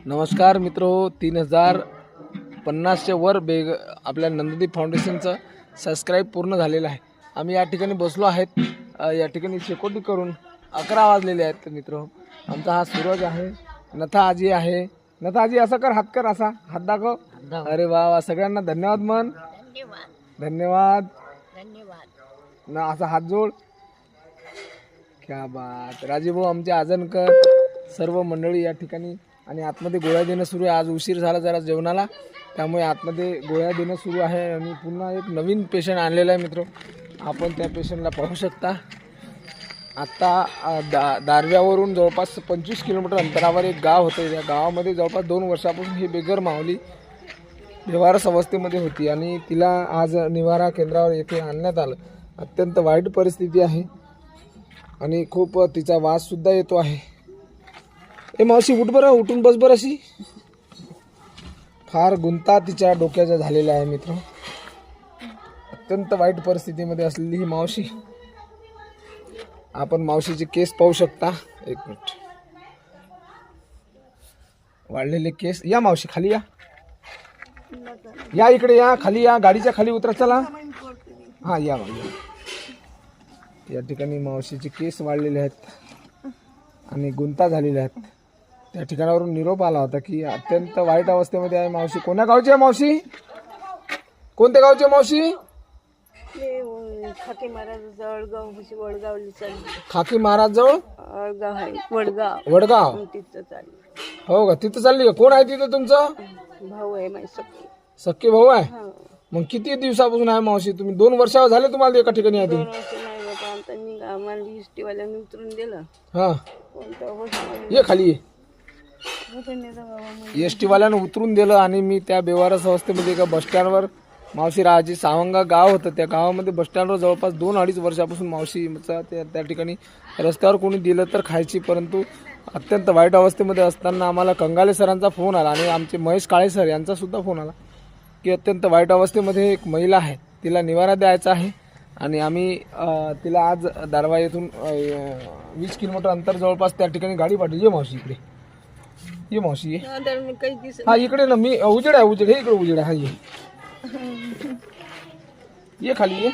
नमस्कार मित्रो, 3050च्या वर आपल्या नंददीप फाउंडेशनचं सबस्क्राईब पूर्ण झालेलं आहे. आम्ही या ठिकाणी बसलो आहेत. या ठिकाणी शेकोटी करून 11 वाजलेले आहेत. मित्रो, आमचा हा सूरज आहे, नथा आजी आहे. नथा आजी असा कर, हात कर, असा हात दाखव. अरे वा वा, सगळ्यांना धन्यवाद म्हण. धन्यवाद ना, असा हात जोड. क्या बात. राजीव भाऊ, आमचे आजनकर, सर्व मंडळी या ठिकाणी. आणि आतमध्ये गोळ्या देणं सुरू आहे. आज उशीर झाला जरा जेवणाला, त्यामुळे आतमध्ये गोळ्या देणं सुरू आहे. आणि पुन्हा एक नवीन पेशंट आणलेला आहे मित्र. आपण त्या पेशंटला पाहू शकता. आत्ता दारव्यावरून जवळपास 25 किलोमीटर अंतरावर एक गाव होतं. त्या गावामध्ये जवळपास 2 वर्षापासून ही बेघर माऊली बेवारस अवस्थेमध्ये होती आणि तिला आज निवारा केंद्रावर येथे आणण्यात आलं. अत्यंत वाईट परिस्थिती आहे आणि खूप तिचा वाससुद्धा येतो आहे. ए मावशी, उठ बरं, उठून बस बरं. अशी फार गुंता तिच्या डोक्याचा झालेला आहे मित्र. अत्यंत वाईट परिस्थितीमध्ये असलेली ही मावशी. आपण मावशीचे केस पाहू शकता. एक मिनिट. वाढलेले केस. या मावशी, खाली या. या इकडे या, खाली या, गाडीच्या खाली उतरा. चला, हा या. या ठिकाणी मावशीचे केस वाढलेले आहेत आणि गुंता झालेले आहेत. त्या ठिकाणावरून निरोप आला होता की अत्यंत वाईट अवस्थेमध्ये आहे मावशी. कोण्या गावची आहे मावशी? कोणत्या गावची आहे मावशी? खाकी महाराज जवळगाव, वडगावली चालली. खाकी महाराज जवळ वडगाव आहे, वडगाव. वडगाव, तिथं चालली. हो का? तिथं चालली का? कोण आहे तिथं तुमचं? भाऊ आहे माझी सख्खी. सख्खे भाऊ आहे. मग किती दिवसापासून आहे मावशी? तुम्ही 2 वर्ष झाले तुम्हाला एका ठिकाणी आहे? 2 वर्ष नाही बाबा, आमचा आम्हाला एसटी वाल्याने उतरून दिलं. हा, ये खाली ये. एसटी वाल्यानं उतरून दिलं आणि मी त्या बेवारस अवस्थेमध्ये एका बसस्टँडवर, मावशी राहायची सावंगा गाव होतं, त्या गावामध्ये बसस्टँडवर जवळपास 2-2.5 वर्षापासून मावशीचा त्या ठिकाणी रस्त्यावर कोणी दिलं तर खायची. परंतु अत्यंत वाईट अवस्थेमध्ये असताना आम्हाला कंगाले सरांचा फोन आला आणि आमचे महेश काळे सर यांचा सुद्धा फोन आला की अत्यंत वाईट अवस्थेमध्ये एक महिला आहे, तिला निवारा द्यायचा आहे. आणि आम्ही तिला आज दारवा येथून 20 किलोमीटर अंतर जवळपास त्या ठिकाणी गाडी पाठवली. ये मावशी इकडे, ये मावशी ये. हा इकडे ना, मी उजेड आहे, उजेड हे इकडे उजेड आहे. हा ये खाली ये,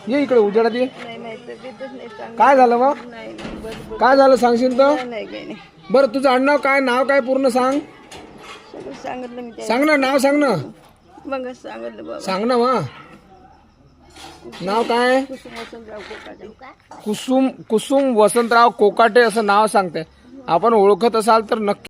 ये इकडे उजेडात ये. काय झालं मग? काय झालं सांगशील तर? बरं, तुझं आडनाव काय, नाव काय पूर्ण सांग. सांग ना, नाव सांग ना. मग सांगितलं बाबा. सांग ना वा. नाव काय? कुसुम वसंतराव कोकाटे असं नाव सांगते. आपण ओळखत असाल तर नक्की